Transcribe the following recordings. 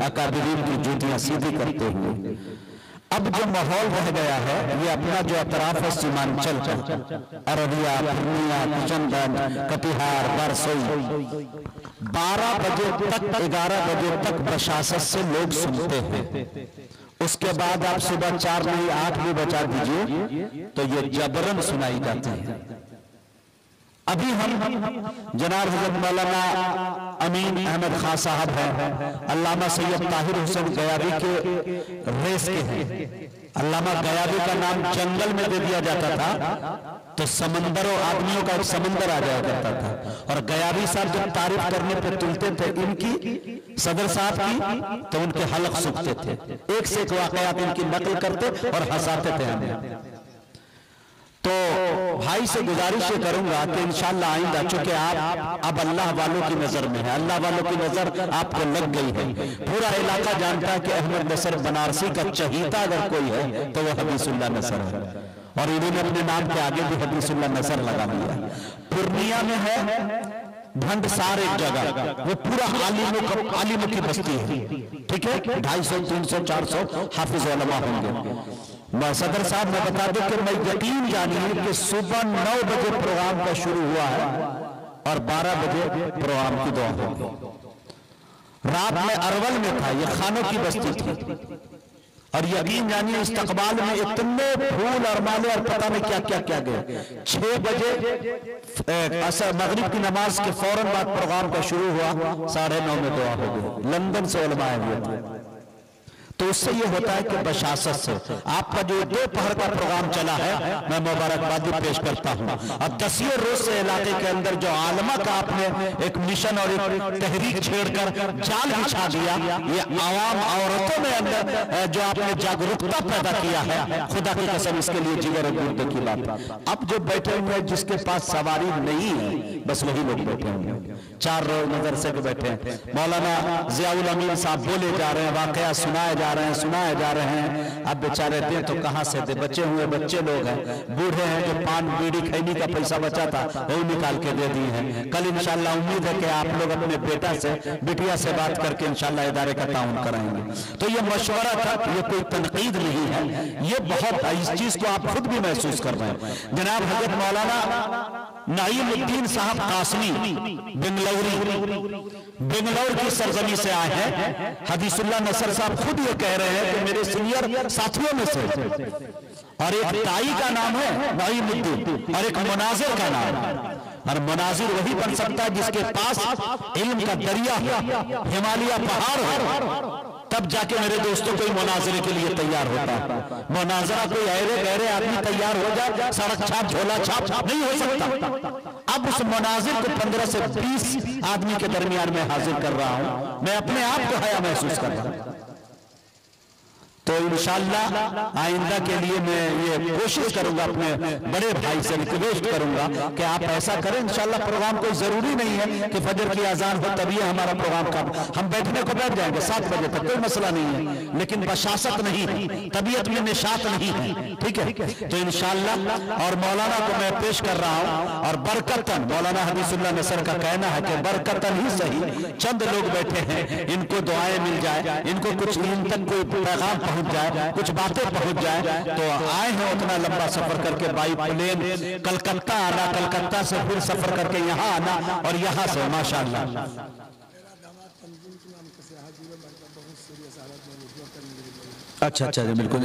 अकाबिरीन की जूतियां सीधी करते हुए। अब जो माहौल रह गया है ये अपना जो अतराफ है सीमांचल का, अररिया, पूर्णिया, किशनगंज, कटिहार, बरसोई, 12 बजे तक 11 बजे तक बशासत से लोग सुनते हैं। उसके बाद आप सुबह 4 नहीं 8 भी बचा दीजिए तो ये जबरन सुनाई जाती है। अभी हम जनाब हज़रत मौलाना अमीन अहमद खां साहब हैं, अल्लामा सैयद ताहिर हुसैन गयाबी के रेस के हैं। अल्लामा गयाबी का नाम जंगल में दे दिया जाता था तो समंदरों आदमियों का एक समंदर आ जाया करता था। और गयाबी साहब जब तारीफ करने पे तुलते थे इनकी, सदर साहब की, तो उनके हलक सूखते थे। एक से एक वाकयात इनकी नकल करते और हंसाते थे हमें। तो भाई से गुजारिश ये करूंगा कि इंशाअल्लाह आइंदा, चूंकि आप अब अल्लाह वालों की नजर में है, अल्लाह वालों की नजर आपको लग गई है। पूरा इलाका जानता है कि अहमद नसर बनारसी का चहीता अगर कोई है तो वो हदीसुल्लाह नसर है, और इन्होंने अपने नाम के आगे भी हदीसुल्लाह नसर लगा दिया। पूर्णिया में है भंडसार एक जगह, वो पूरा आलिमों की बस्ती है, ठीक है, 250, 300, 400 हाफिज उलमा होंगे। सदर साहब मैं बता दूं कि मैं यकीन जानिए कि सुबह 9 बजे प्रोग्राम का शुरू हुआ है और 12 बजे प्रोग्राम की दुआ होगी। रात में अरवल में था, ये खानों की बस्ती थी, और यकीन जानिए इस्तकबाल में इतने फूल और माले और पता नहीं क्या क्या क्या गए। 6 बजे असर मगरिब की नमाज के फौरन बाद प्रोग्राम का शुरू हुआ, 9:30 में दुआ हो गई। लंदन से उलमा आए हुए थे। तो उससे ये होता है कि बशासत से आपका जो 2 पहर का प्रोग्राम चला है मैं मुबारकबादी पेश करता हूँ। अब 10 रोज से इलाके के अंदर जो आलमा का आपने एक मिशन और एक तहरीक छेड़कर जाल बिछा दिया, ये आवाम औरतों में अंदर जो आपने जागरूकता पैदा किया है, खुदा की कसम इसके लिए जिगर और गुर्दे की बात। अब जो बैठे हुए हैं जिसके पास सवारी नहीं है बस वही लोग बैठे हुए 4 रोज मदरसे के बैठे हैं। मौलाना जियाउल अमीन साहब बोले जा रहे हैं, वाकया सुनाए सुनाए जा रहे हैं। अब बेचारे दें तो कहां से दे, बचे हुए बच्चे लोग हैं, बूढ़े हैं, जो पान बीड़ी खैनी का पैसा बचा था वो निकाल के दे दिए हैं। कल इंशाल्लाह उम्मीद है कि आप लोग अपने बिटिया से बात करके इंशाल्लाह इदारे का ताउन कराएंगे। तो ये मशवरा था, ये कोई तनकीद नहीं है, ये बहुत इस चीज को आप खुद भी महसूस कर रहे हैं। जनाब हजरत मौलाना नईमुद्दीन साहब कासमी बेंगलौर की सरजमी से आए हैं। हदीसुल्लाह नसर साहब खुद ये कह रहे हैं कि मेरे सीनियर साथियों में से, और एक ताई का नाम है नईमुद्दीन और एक मुनाजिर का नाम है। और मुनाजिर वही बन सकता है जिसके पास इल्म का दरिया हिमालय पहाड़ हो, तब जाके मेरे दोस्तों कोई मुनाजरे के लिए तैयार होता है। मुनाजरा कोई ऐरे गहरे आदमी तैयार हो जाए, सड़क छाप झोला छाप नहीं हो सकता। अब उस मुनाजिर को 15 से 20 आदमी के दरमियान में हाजिर कर रहा हूं, मैं अपने आप को हया महसूस कर रहा हूं। तो इंशाअल्लाह आइंदा के लिए मैं ये कोशिश करूंगा, अपने बड़े भाई से रिक्वेस्ट करूंगा कि आप ऐसा करें। इंशाअल्लाह प्रोग्राम कोई जरूरी नहीं है कि फजर की अजान हो तभी हमारा प्रोग्राम का, हम बैठने को बैठ जाएंगे 7 बजे तक, कोई मसला नहीं है, लेकिन बशासत नहीं है, तबीयत में निशात नहीं है, ठीक है। तो इंशाअल्लाह और मौलाना को मैं पेश कर रहा हूं, और बरकतन मौलाना हदीसुल्लाह नसर का कहना है कि बरकतन ही सही चंद लोग बैठे हैं, इनको दुआएं मिल जाए, इनको कुछ इन तक कोई पैगाम पहुंच जाए, कुछ बातें पहुंच जाए। तो आए हैं उतना लंबा सफर करके, बाई प्लेन कलकत्ता आना, कलकत्ता से फिर सफर करके यहाँ आना, और यहाँ से माशाअल्लाह अच्छा अच्छा बिल्कुल।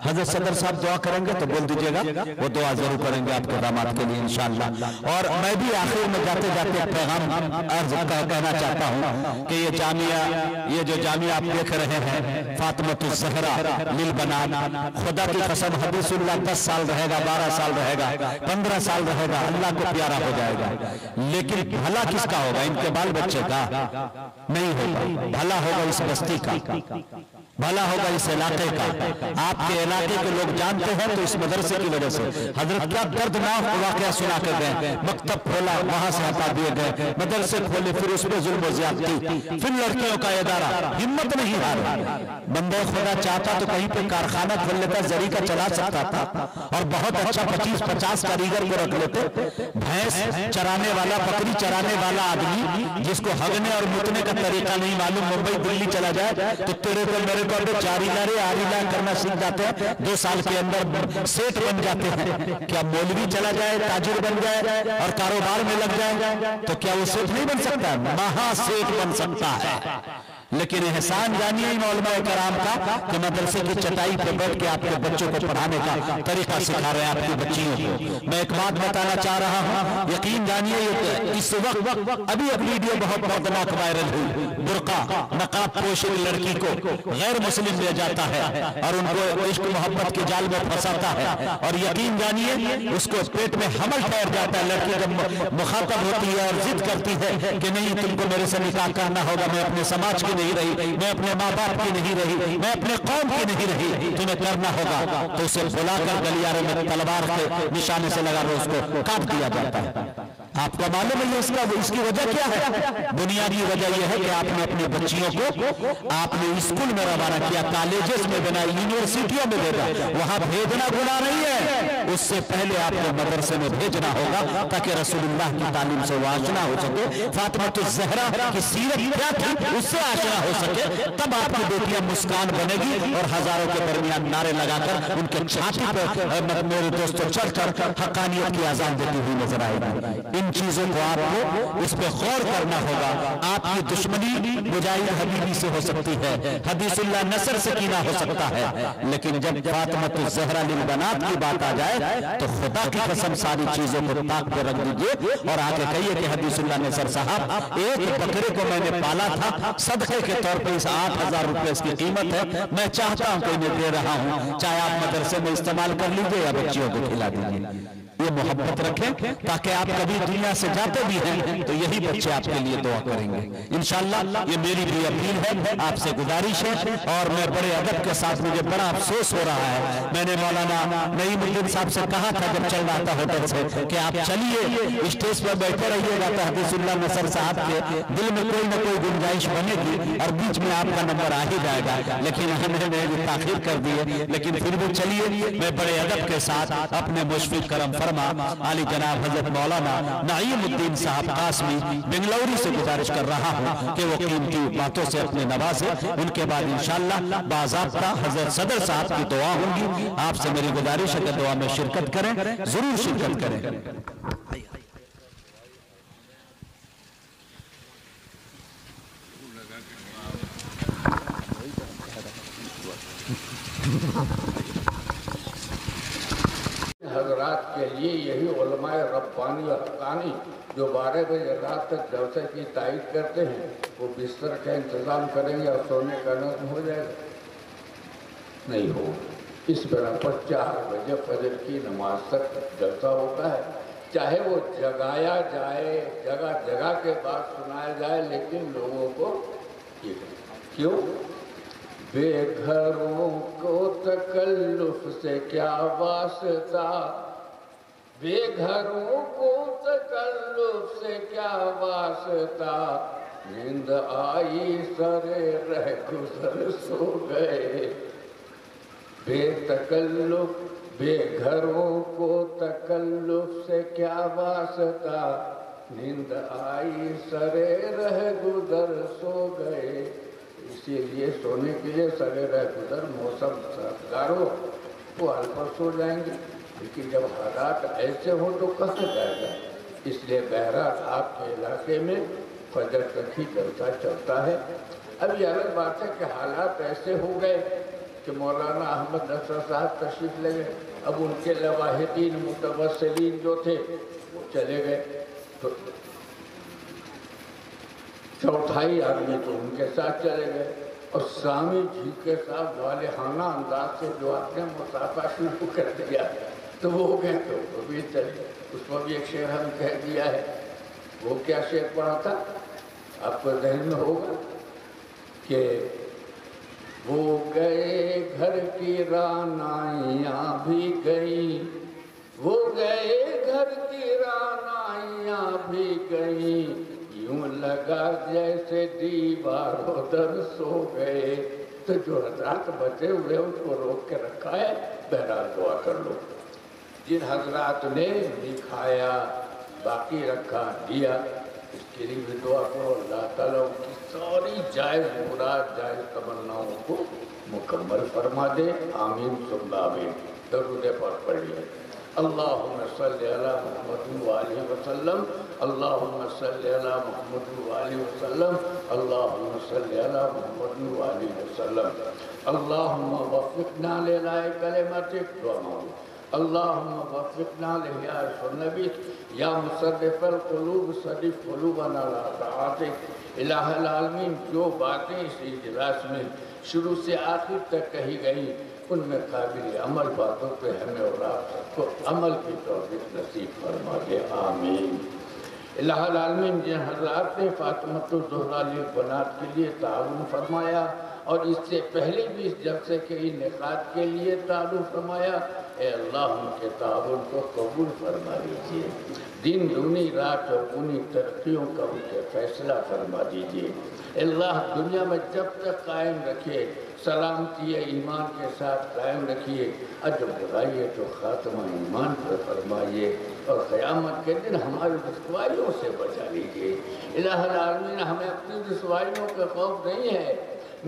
हजरत सदर साहब दुआ करेंगे तो बोल दीजिएगा, वो दुआ जरूर करेंगे आपके दामाद के लिए इंशाअल्लाह। और मैं भी आखिर में जाते जाते पैगाम अर्ज कहना चाहता हूँ कि ये जो जामिया आप देख रहे हैं फातिमतुज़ ज़हरा लिल बनान, खुदा की कसम हदीसुल्लाह 10 साल रहेगा, 12 साल रहेगा, 15 साल रहेगा, अल्लाह को प्यारा हो जाएगा। लेकिन भला किसका होगा? इनके बाल बच्चे का नहीं होगा, भला होगा इस बस्ती का। भला होगा इस इलाके का। आपके इलाके के लोग जानते हैं तो इस मदरसे की वजह से हजरत क्या दर्दनाक वाकया सुना कर गए। मकतब खोला, वहां से हटा दिए गए, मदरसे खोले, फिर उसमें जुल्म ज्यादती, फिर लड़कियों का इदारा, हिम्मत नहीं हारा। बंदे खुदा चाहता तो कहीं पे कारखाना खोल लेता, जरी का चला सकता था और बहुत अच्छा 25-50 कारीगर को रख लेते। भैंस चराने वाला, बकरी चराने वाला आदमी जिसको हगने और मुतने का तरीका नहीं मालूम, मुंबई दिल्ली चला जाए तो तेरे को मेरे को 4 इलारे आरिला करना सीख जाते हैं, 2 साल के अंदर सेठ बन जाते हैं। क्या मौलवी चला जाए, ताजिर बन जाए और कारोबार में लग जाए तो क्या वो सेठ नहीं बन सकता? महासेठ बन सकता है। लेकिन एहसान जानिए इन उलमाए कराम का कि मदरसे की चटाई पर बैठ के आपके बच्चों को पढ़ाने का तरीका सिखा रहे हैं आपकी बच्चियों को। मैं एक बात बताना चाह रहा हूं, यकीन जानिए इस वक्त अभी वीडियो बहुत दर्दनाक वायरल हुई। बुर्का नकाब पोशित लड़की को गैर मुस्लिम ले जाता है और उनको इश्क मोहब्बत के जाल में फंसाता है और यकीन जानिए उसको पेट में हमल ठहर जाता है। लड़की जब मुखातब होती है और जिद करती है कि नहीं तुमको मेरे से निकाह करना होगा, मैं अपने समाज की नहीं रही, मैं अपने माँ बाप की नहीं रही, मैं अपने कौम की नहीं रही, तुम्हें करना होगा, तो उसे बुलाकर गलियारे में तलवार के निशाने से लगा उसको काट दिया जाता है। आपको मालूम है इसकी वजह क्या है? बुनियादी वजह यह है कि आपने अपनी बच्चियों को आपने स्कूल में रवाना किया, कॉलेजेस में देना, यूनिवर्सिटियों में देना, वहां भेजना गुनाह नहीं है। उससे पहले आपको मदरसे में भेजना होगा ताकि रसूलुल्लाह की तालीम से आशना हो सके, फातिमा ज़हरा की सीरत क्या थी उससे आशना हो सके, तब आपकी बेटियां मुस्कान बनेगी और हजारों के दरमियान नारे लगाकर उनके छाती पर मेरे दोस्तों चढ़कर हक्कानियत की आजान देती हुई नजर आएगी। इन चीजों को आपको इस पे गौर करना होगा। आपकी दुश्मनी मुजाहिद हबीबी से हो सकती है, हदीसुल्लाह नसर से कीना हो सकता है, लेकिन जब फातिमा ज़हरा लिल बनात की बात आ जाए तो खुदा की कसम सारी चीजों को ताक पे रख दीजिए और आके कहिए कि हदीसुल्लाह नसर साहब एक बकरे को मैंने पाला था, सदके के तौर पे इस 8,000 रुपए इसकी कीमत है, मैं चाहता हूं कि मैं दे रहा हूं, चाहे आप मदरसे में इस्तेमाल कर लीजिए या बच्चियों को खिला दीजिए। ये मोहब्बत रखें ताकि आप कभी दुनिया से जाते भी हैं तो यही बच्चे आपके लिए दुआ करेंगे इंशाअल्लाह। ये मेरी भी अपील है, आपसे गुजारिश है और मैं बड़े अदब के साथ, मुझे बड़ा अफसोस हो रहा है, मैंने मौलाना नईमुद्दीन साहब से कहा था जब चल रहा था होटल से कि आप चलिए स्टेज पर बैठे रहिएगा तो हदीसुल्लाह नसर साहब के दिल में कोई ना कोई गुंजाइश बनेगी और बीच में आपका नंबर आ ही जाएगा, लेकिन हमने ताखिर कर दिए। लेकिन फिर भी चलिए, मैं बड़े अदब के साथ अपने मुशफिक करम आली जनाब हजरत मौलाना नईमुद्दीन साहब कासमी बेंगलौरी से गुजारिश कर रहा हूं कि वो कीमती बातों से अपने नवाजे। उनके बाद इंशाअल्लाह बाज़ाब्ता हजरत सदर साहब की दुआ होगी। आपसे मेरी गुजारिश है कि दुआ में शिरकत करें, जरूर शिरकत करें। हजरात के लिए यही उलमाए रब्बानी और हक्कानी जो 12 बजे रात तक जलसे की तायद करते हैं, वो बिस्तर का इंतज़ाम करेंगे और सोने का नज़म हो जाएगा? नहीं हो। इस बिना पर 4 बजे फजर की नमाज तक जलसा होता है, चाहे वो जगाया जाए, जगह जगह के बाद सुनाया जाए, लेकिन लोगों को ये क्यों? बेघरों को तकल्लुफ से क्या वास्ता, बेघरों को तकल्लुफ से क्या वास्ता, नींद आई सरे रह गुजर सो गए। बेतकल्लुफ बेघरों को तकल्लुफ से क्या वास्ता, नींद आई सरे रह गुजर सो गए। इसीलिए सोने के लिए सरे रह गुजर मौसम साफगार हो तो हाल पर सो जाएंगे, लेकिन जब हालात ऐसे हो तो कहाँ जाएगा? इसलिए बहरहाल आपके इलाके में फजर तक ही जलसा चलता है। अब ये अलग बात है कि हालात ऐसे हो गए कि मौलाना अहमद नसर साहब तशरीफ ले गए, अब उनके लवाहिदीन मुतवस्सिलीन जो थे वो चले गए, तो चौथाई आदमी तो उनके साथ चले गए और स्वामी जी के साथ वालेहाना अंदाज से जो आपने मुसाफा शुरू कर दिया तो वो हो गए, तो वो भी चले गए। उसमें भी एक शेर हम कह दिया है, वो क्या शेर पढ़ा था आपको जहन में होगा कि وہ گئے گھر کی رانائیاں بھی گئیں، وہ گئے گھر کی رانائیاں بھی گئیں، یوں لگا جیسے دیواروں در سو گئے۔ تو جو حضرات بچے ہوئے ان کو روک کے رکھا ہے، بہرحال دعا کر لو۔ جن حضرات نے دکھایا باقی رکھا دیا، اس کے لیے بھی دعا کرو، اللہ تعالیٰ ان کی ساری جائز مراد جائز تمناؤں کو مکمل فرما دے۔ آمین ثم آمین۔ درود پاک پڑھیے۔ اللہم صلی علی محمد وآلہ وسلم، اللہم صلی علی محمد وآلہ وسلم، اللہم صلی علی محمد وآلہ وسلم۔ اللہم وفقنا لإعلاء کلمتک، دعا مانگو۔ اللہم وفقنا لإحیاء سنتک، یا مصرف القلوب صرف قلوبنا علی طاعتک۔ الہ العالمین، جو باتیں اس اجلاس میں شروع سے آخر تک کہی گئی، ان میں قابل عمل باتوں پہ ہمیں اور آپ سب کو عمل کی توفیق نصیب فرما دے۔ آمین۔ الہ العالمین، جن حضرات نے فاطمۃ الزہرا للبنات کے لیے تعاون فرمایا اور اس سے پہلے بھی اس جلسے کے انعقاد کے لیے تعاون فرمایا، اے اللہ ان کے تعاون کو قبول فرما لیجیے۔ دن دنی رات اور انہی ترقیوں کا ان کے فیصلہ فرما دیجیے۔ اللہ دنیا میں جب تک قائم رکھے، سلامتی ایمان کے ساتھ قائم رکھیے، اجر برائیے تو خاتمہ ایمان پر فرمائیے، اور قیامت کے دن ہماری رسوائیوں سے بچا لیجیے۔ الہ العالمین، ہمیں اپنی رسوائیوں کا خوف نہیں ہے۔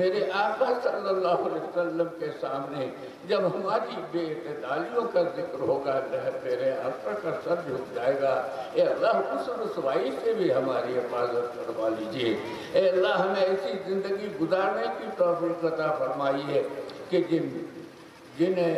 میرے آقا صلی اللہ علیہ وسلم کے سامنے جب ہماری بے اعتدالیوں کا ذکر ہوگا، تیرے آقا کا سر جھک جائے گا۔ اے اللہ، اس رسوائی سے بھی ہماری حفاظت فرما لیجیے۔ اے اللہ، ہمیں ایسی زندگی گزارنے کی توفیق عطا فرمائیے کہ جنہیں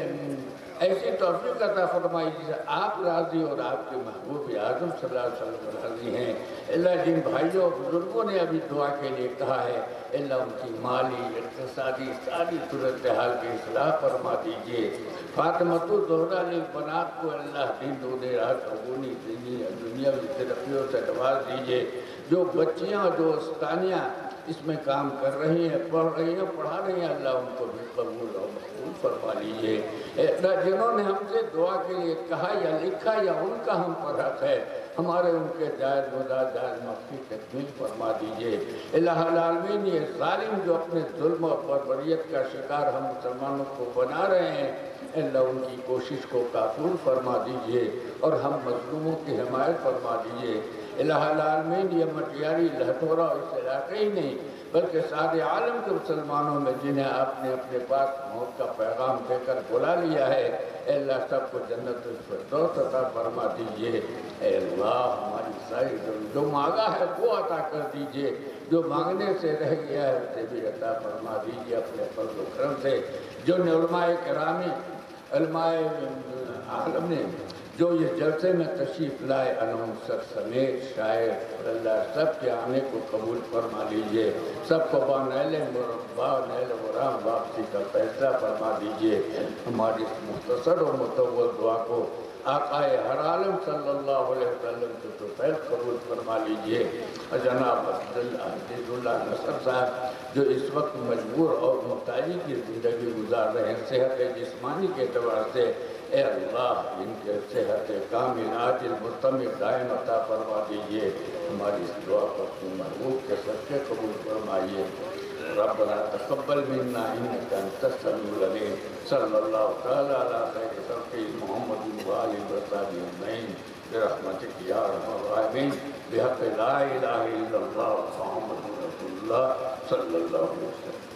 ایسی توفیق عطا فرمائی جسے آپ راضی اور آپ کے محبوب اعظم صلی اللہ علیہ وسلم راضی ہیں۔ اللہ، جن بھائیوں اور بزرگوں نے ابھی دعا کے لیے کہا ہے، اللہ ان کی مالی اقتصادی ساری صورتحال کی اصلاح فرما دیجیے۔ فاطمۃ الزہرا للبنات کو اللہ دین دنیا رات عبونی دنیاوی ترقیوں سے نواز دیجیے۔ جو بچیاں، جو استانیاں اس میں کام کر رہی ہیں، پڑھ رہی ہیں، پڑھا رہی ہیں، اللہ ان کو بھی قبول اور مقبول فرما لیجیے۔ اللہ، جنہوں نے ہم سے دعا کے لیے کہا یا لکھا یا ان کا ہم پر حق ہے، ہمارے ان کے جائز مدار جائز مخفی تکمیل فرما دیجیے۔ الہ العالمین، یہ ظالم جو اپنے ظلم اور بربریت کا شکار ہم مسلمانوں کو بنا رہے ہیں، اللہ ان کی کوشش کو کافور فرما دیجیے اور ہم مظلوموں کی حمایت فرما دیجیے۔ الہ العالمین، یہ مٹیاری لہتھورا اس علاقے ہی نہیں بلکہ سارے عالم کے مسلمانوں میں جنہیں آپ نے اپنے پاس موت کا پیغام دے کر بلا لیا ہے، اے اللہ سب کو جنت الفردوس عطا فرما دیجیے۔ اے اللہ، ہماری ساری جو مانگا ہے وہ عطا کر دیجیے، جو مانگنے سے رہ گیا ہے اسے بھی عطا فرما دیجیے اپنے فضل و کرم سے۔ جو علماء کرامی، علماء عالم نے جو یہ جلسے میں تشریف لائے، اناؤنسر سمیت شاعر، اللہ سب کے آنے کو قبول فرما لیجیے، سب کو بانیل مرام واپسی کا فیصلہ فرما دیجیے۔ ہماری اس مختصر و مطول دعا کو آقا ہر عالم صلی اللہ علیہ وسلم سے تو فیض قبول فرما لیجیے۔ جناب عزیز اللہ نصر صاحب جو اس وقت مجبور اور محتاجی کی زندگی گزار رہے ہیں صحت جسمانی کے اعتبار سے، اے اللہ ان کے صحت کامل عاجل مستمر دائم عطا فرما دیجیے۔ ہماری اس دعا کو اپنے محبوب کے صدقے قبول فرمائیے۔ ربنا تقبل منا انك انت السميع العليم، صلی اللہ تعالی علی خیر خلقہ محمد وآلہ وصحبہ اجمعین برحمتک یا ارحم الراحمین، بحق لا الہ الا اللہ محمد رسول اللہ صلی اللہ علیہ وسلم۔